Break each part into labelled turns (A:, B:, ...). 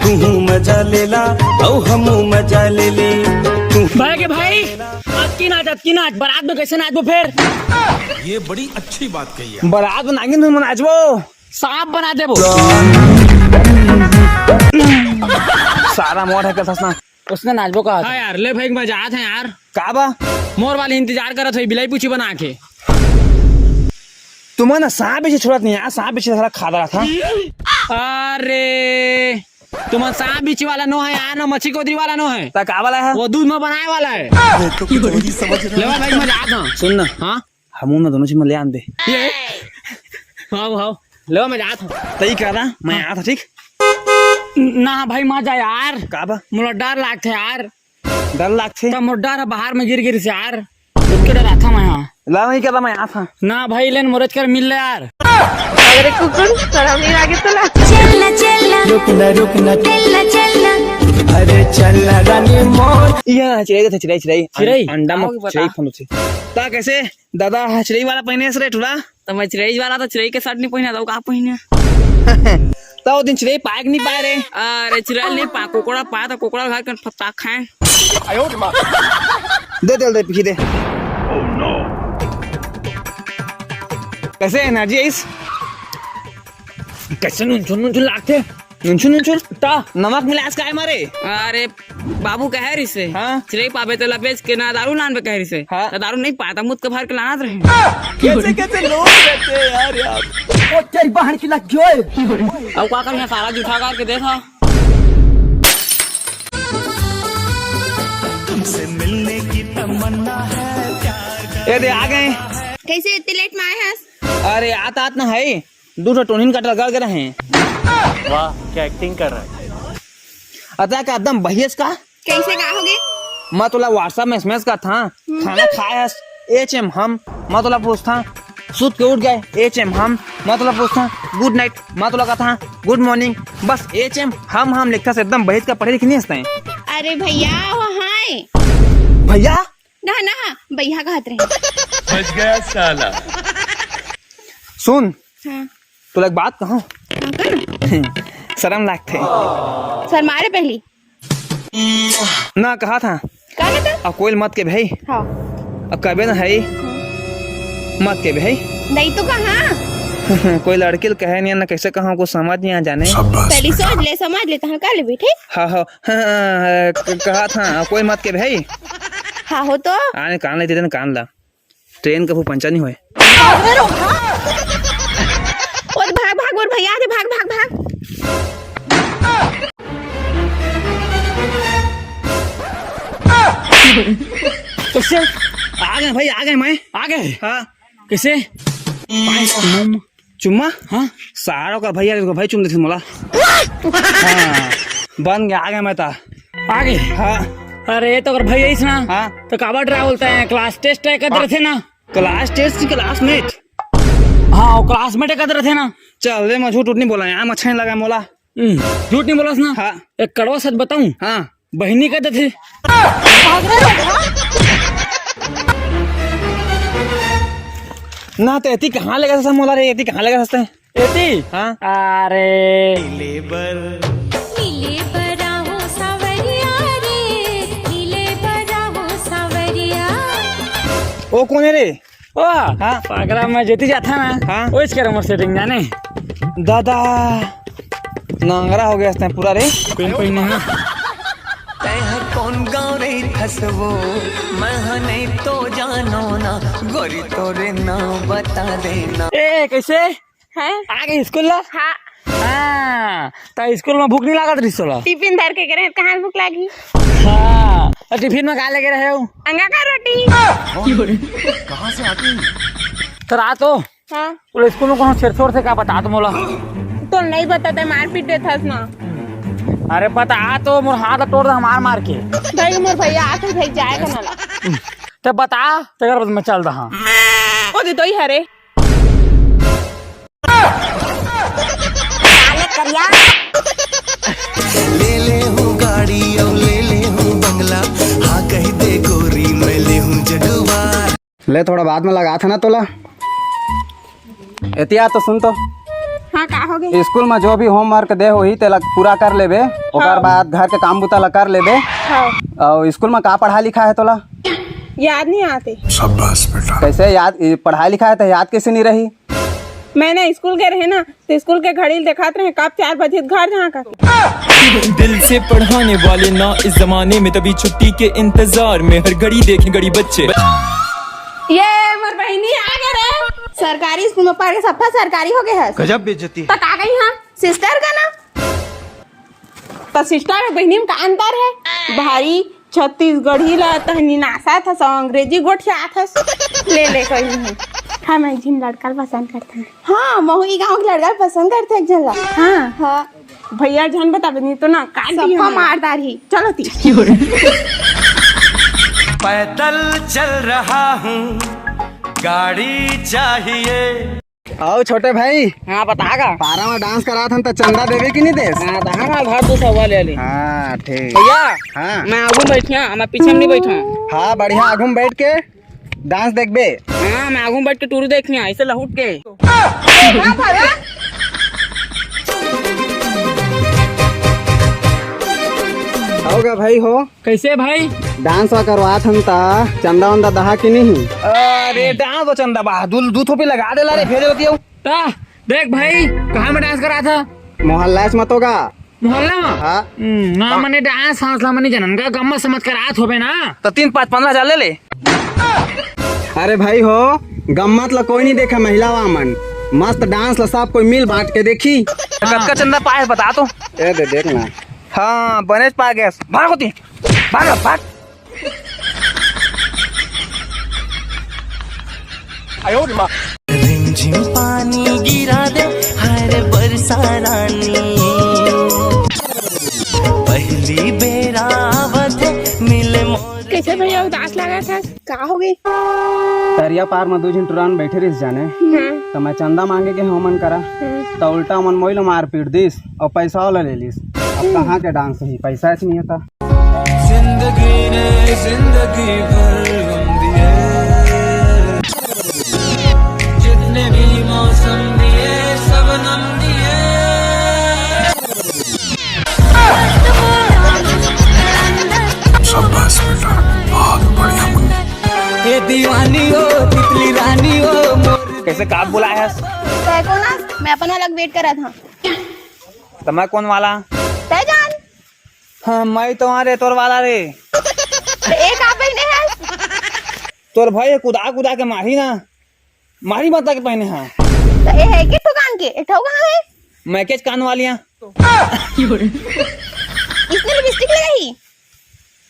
A: तू मजा लेला औ हम मजा ले ले।
B: भाई के भाई अक्की नाच बारात में कैसे नाचबो फिर?
C: ये बड़ी अच्छी बात कही है।
B: बारात में नागिन तुम नाचबो, सांप बना देबो। सारा मोड़ है कसना उसने नाचबो का।
D: हाँ यार ले भाई मजात है यार।
B: का बा
D: मोर वाले इंतजार करत है बिलाई पूछी बना के।
B: तुम्हें ना सांप पीछे छोड़त नहीं यार, सांप पीछे सारा खा रहा था।
D: अरे तुम सांप बीच वाला नो है यार, ना मच्छी कोदरी वाला नो है।
B: ता का वाला है?
D: वो दूध में बनाए वाला है। ले भाई मजात ना
B: सुन ना,
D: हाँ
B: हम ना दोनों चीज में ले आन दे।
D: ये हाँ ले मजात हो
B: तई कह रहा मैं आया था ठीक
D: ना भाई मजा यार।
B: का बा
D: मुझे डर लागते यार,
B: डर लागते
D: तब मुझे डर है बाहर में गिर से यार, उसके डर आता मैं यहाँ
B: ला नहीं कहता मैं आया था
D: ना भाई लेन मुरज कर मिल ले यार।
E: अरे कुकुर शर्म नहीं लगे तुला?
A: चलना चलना रुकना रुकना चलना चलना अरे चलना रानी मोर।
B: ये चिड़ै
D: चिड़ै?
B: अंडा में
D: आओगे बता।
B: चिड़ै फोन से ता कैसे दादा चिड़ै वाला पहने से रे ठुला
D: तो मैं चिड़ई वाला तो चिड़ई के शर्ट नहीं पहना था, कहाँ पहने?
B: ता वो दिन चिड़ै पाएक नहीं पाए रे।
D: अरे चिड़ै नहीं पा कोकड़ा पाया था, कोकड़ा घर के फत्ता खाए।
B: दे पीछे दे। कैसे एनर्जी है इस
D: कैसे नुनचुन लागते
B: नुनचुन ता नमक मिला काय मारे।
D: अरे बाबू कह रही से
B: हाँ?
D: चिड़ई पावे तो लपेज के ना दारू लान पे कह रही से
B: हाँ?
D: तो दारू नहीं पाता मुझ के भर के लाना रहे।
A: कैसे कैसे लोग रहते हैं यार ओ तेरी बहन की लग गई।
D: अब क्या कर सारा जूठा करके देखा।
A: तुमसे मिलने की तमन्ना है प्यार।
B: ए दे आ गए।
E: कैसे इतने लेट में आए हैं?
B: अरे आत ना है दूसरा टोनिन कटल कर रहे हैं।
C: वाह क्या एक्टिंग कर रहा है।
B: अतः का एकदम बहियस का
E: कैसे गाओगे?
B: मैं तुला व्हाट्सएप में एसएमएस का था खाना खाया एचएम हम मैं तुला पूछता सुत के उठ गए एचएम हम मैं तुला पूछता गुड नाइट मैं तुला कहा था गुड मॉर्निंग बस एचएम हम लिखता से एकदम बहित का पढ़े लिखे नहीं हंसते हैं।
E: अरे भैया वहाँ है
B: भैया
E: ना भैया कहते रहे।
C: बच गया साला।
B: सुन
E: हाँ
B: तुला एक बात कहूँ शर्म लागते
E: सर मारे पहली
B: ना कहा था
E: क्या कहता?
B: अब कोई मत के भाई
E: हाँ
B: अब कबे ना है मत के भाई
E: नहीं तो कहाँ
B: कोई लड़की कहे नहीं ना कैसे कहा को समझ नहीं आ जाने
E: पहली सोच ले समझ लेता हूँ कर ले बेटे।
B: हाँ कहा था कोई मत के भाई
E: हाँ हो तो
B: आने कान लेते ना कान ला ट्रेन कभी पंचर नहीं हुए।
E: और भाग और भैया भाग।
B: कैसे आ गए भाई आ गए मैं
D: आ गए
B: हाँ
D: कैसे?
B: चुम्मा
D: हाँ
B: सारों का भैया भाई चुम देते मोला। हाँ बन गया आ गया मैं था
D: आ गए।
B: हाँ
D: अरे तो अगर भाई ऐसा ना
B: हाँ
D: तो काबा ड्रा बोलते हैं क्लास टेस्ट है कर रहे थे ना।
B: क्लास टेस्ट क्लासमेट
D: हाँ वो क्लासमेट कर रहे थे ना।
B: चल रे मैं झूठ नहीं बोला यहाँ अच्छा नहीं लगा मोला।
D: झूठ नहीं बोला ना।
B: हाँ
D: एक कड़वा सच बताऊं
B: हाँ
D: बहनी कहते थे।
B: ना तो एती कहाँ लगा सस्ता मोला रे एती कहाँ लगा सस्ता है
D: एती
B: हाँ
D: अरे
F: नीले बरा हो सावरिया रे, नीले बरा हो सावरिया।
B: ओ कौन है रे
D: वाह
B: हाँ
D: अगर मैं जेती जाता ना
B: हाँ
D: वो इसके रमर सेटिंग जाने
B: दादा नांगरा हो गया इसने पूरा रे
D: पेन पहने हैं।
A: कौन गाँव रे खसबो मैं नहीं तो जानो ना गोरी तोरे नाम बता देना।
D: ए कैसे
E: हाँ
D: आगे स्कूल ला
E: हाँ
D: हाँ तो स्कूल में भूख नहीं लागत रही सोला।
E: टिफिन धर के करे कहाँ भूख लगी?
D: हाँ और टिफिन में क्या लेके रहे हो?
E: अंगा का रोटी।
C: कहाँ से आती है?
D: तो रात हो
E: हाँ
D: तो स्कूल में कौन शेर से क्या बता तुम बोला?
E: तो नहीं बताता मारपीट देता ना
D: अरे पता तो मोर हाथ तोड़ दे मार के।
E: भाई मोर भैया आके भाई जाएगा ना ला
D: तो बता तेरे बाद मैं चल रहा।
E: ओ दे तो ही हरे
A: ले हूँ गाड़ी और ले हूँ बंगला हाँ कही दे गोरी मैं ले हूँ जडुआ।
B: ले थोड़ा बाद में लगा था ना तोला एतिया तो सुन तो
E: हाँ का हो होगे?
G: स्कूल में जो भी होमवर्क दे होही तेला पूरा कर लेबे, ओकर बाद घर के काम बुता ला कर लेबे।
E: हाँ
G: और स्कूल में का पढ़ा लिखा है तोला?
E: याद नहीं आते।
G: कैसे याद, पढ़ाई लिखा है तो याद कैसे नहीं रही?
E: मैंने स्कूल के रहे ना तो स्कूल के घड़ी दिखाते रहे कब 4 बजे घर जहाँ का।
H: दिल से पढ़ाने वाले ना इस जमाने में, तभी छुट्टी के इंतजार में हर घड़ी देखें घड़ी बच्चे।
E: ये मोर बहनी आ गए रे। सरकारी स्कूल में पढ़ के सबका सरकारी हो गया है।
C: गजब बेइज्जती।
E: तक आ गई हाँ सिस्टर का ना। तो सिस्टर और बहनी में का अंतर है? भारी छत्तीसगढ़ी ला तहनी नासा था, सब अंग्रेजी गोठिया था। ले कोई नहीं। हाँ मैं जिन लड़का पसंद करता है। हाँ महुई गांव के लड़का पसंद करते हैं जला। हाँ हाँ भैया जान बता नहीं तो ना काट दी हम मारदार ही। चलो ती
A: पैदल चल रहा हूँ, गाड़ी चाहिए।
G: आओ छोटे भाई।
B: हाँ बतागा।
G: पारा में डांस करा था तो चंदा देवे की नहीं देस?
B: हाँ तो हाँ घर तो सवाल ले ली।
G: हाँ ठीक।
B: भैया
G: हाँ
B: मैं आगू बैठिया, मैं पीछे में नहीं बैठा।
G: हाँ बढ़िया, आगू में बैठ के डांस देखबे।
B: हाँ मैं आगू बैठ के टूर देखिया ऐसे लहुट के।
G: होगा भाई हो
B: कैसे भाई?
G: डांस वा करवा था ता चंदा वंदा दहा की नहीं?
B: अरे डांस तो चंदा बा दू थोपी लगा दे ला रे भेज होती हो। देख भाई कहाँ में डांस करा था?
G: मोहल्ला मत होगा
B: मोहल्ला में।
G: हाँ
B: ना मैंने डांस हौसला मनी जनन का गम्मत समझ कर आत होबे ना तो 3, 5, 15 हजार ले ले।
G: अरे भाई हो गम्मत ला कोई नहीं देखा, महिला वामन मस्त डांस ला सब कोई मिल बांट के देखी।
B: कब चंदा पाए बता तो।
G: ए दे देखना।
B: हाँ बनेश पा गया भाग होती भाग।
A: रिमझिम पानी गिरा दे हर बरसा रानी, पहली बेरावत मिले मोर।
E: कैसे भैया उदास लगा था? का हो गई?
G: तरिया पार में 2 जन टुरान बैठे रही जाने तो मैं चंदा मांगे के हमन करा तो उल्टा मन मोइल मार पीट दिस और पैसा वाला ले लिस। अब कहाँ के डांस ही पैसा नहीं होता।
A: जिंदगी ने जिंदगी भर गम दिए, जितने भी मौसम दिए सब नम दिए। शाबाश बेटा, बहुत बढ़िया मुन्नी। ये दीवानी हो तितली रानी हो मोर।
B: कैसे काब बुलाया है?
E: देखो ना मैं अपन अलग वेट करा था।
B: तो मैं कौन वाला?
E: तय जान।
B: हाँ मैं तुम्हारे तोर वाला रे।
E: एक आप ही नहीं है।
B: तोर भाई कुदा के मारी ना, मारी माता के पहने। हाँ
E: तो ये है कि दुकान के एक ठो कहाँ है?
B: मैं केच कान वालियाँ।
E: इसने लिपस्टिक लगाई।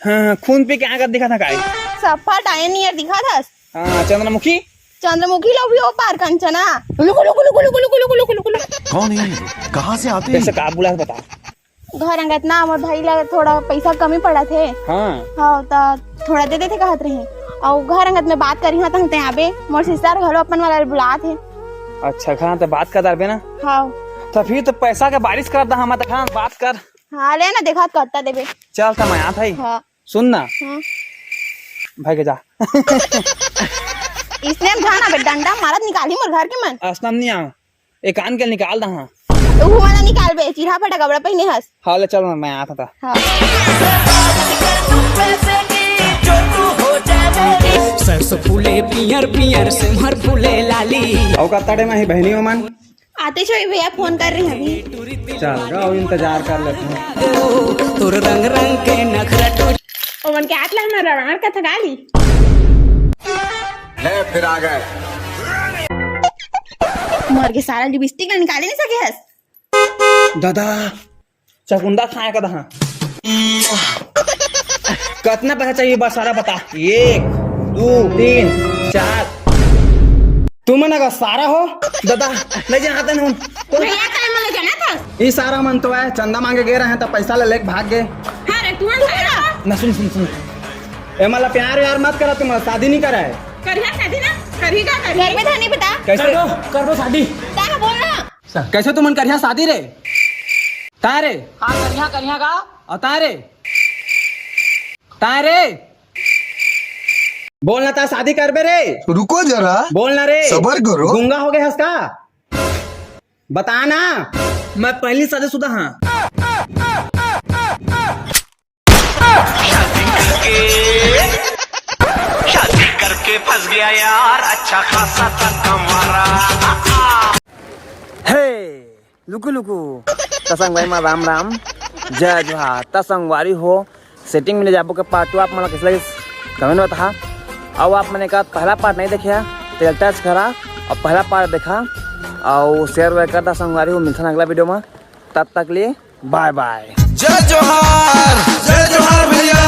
B: हाँ खून पे क्या कर दिखा था काई?
E: सफा टाइम नियर दिखा था।
B: हाँ चंद्रमुखी
E: लोग भी हो पार कंचना। लुकु लुकु लुकु लुकु लुकु लुकु लुकु लुकु लुकु।
C: कौन है? कहाँ से आते
B: कैसे काब बुला बता।
E: घर अंगत ना हमारे भाई लगा थोड़ा पैसा कमी पड़ा थे।
B: हाँ
E: हाँ तो थोड़ा दे देते कहत रहे और घर अंगत में बात करी हाँ तो यहाँ पे मोर सिस्टर घरो अपन वाला बुला थे।
B: अच्छा खाना तो बात कर दे ना।
E: हाँ
B: तो फिर तो पैसा का बारिश कर दा हम तो खाना बात कर।
E: हाँ ले ना देखा करता देवे।
B: चल तो मैं आता ही।
E: हाँ
B: सुन ना
E: हाँ।
B: भाई के जा।
E: इसने हम जाना बे डंडा मारत निकाली मोर घर के मन।
B: असनम नहीं आओ एक कान के निकाल दा। हाँ
E: तो वो वाला निकाल बे चिढ़ा फटा कपड़ा पहने हंस।
B: हाँ ले चल मैं आता था।
E: हाँ
A: सरसों फूले पियर पियर सिमहर फूले लाली।
G: और का तड़े में ही बहनियों मन
E: आते छो भैया फोन कर रहे हैं अभी।
G: चल गाओ इंतजार कर लेते हैं।
A: तुर रंग रंग के नखरा टूट।
E: ओमन के आटला हमारा रवान का थकाली
G: है फिर आ गए।
E: मर के सारा लिपस्टिक निकाले नहीं सके हंस।
B: दादा चकुंदा खाए का दहा। कितना पैसा चाहिए बस सारा बता। 1, 2, 3, 4।
G: तुम ना सारा हो
B: दादा ले जा आते ना
E: भैया टाइम में जाना था।
G: ये सारा मन तो है चंदा मांगे गए रहे तो पैसा ले लेके भाग गए।
E: हाँ रे तू
B: ना सुन
G: ए मला प्यार यार मत करा, तुम शादी नहीं करा है।
E: करिया शादी ना करी का करी घर में था नहीं पता।
G: कैसे
B: कर दो शादी।
E: क्या बोल रहा?
G: कैसे तुमन करिया शादी रे? तारे
B: हाँ करिया का
G: तारे तारे बोलना था शादी कर बे रे।
I: रुको जरा,
G: बोलना रे।
I: सबर करो।
G: गूंगा हो गए हंसका। बता ना।
B: मैं पहली शादीशुदा हाँ।
A: शादी करके फंस गया यार, अच्छा खासा धक्का मारा।
B: हे लुकु लुकु तसंग भाई माँ राम राम जय जोहार। तसंगवारी हो सेटिंग में जाबो के पार्ट 2 आप मतलब किस लगे कमेंट बता। और आप मैंने कहा पहला पार्ट नहीं देखा तो टच करा और पहला पार्ट देखा और शेयर वेयर करता। संगवारी हो मिलता अगला वीडियो में, तब तक लिए बाय बाय।
C: जय जोहार भैया।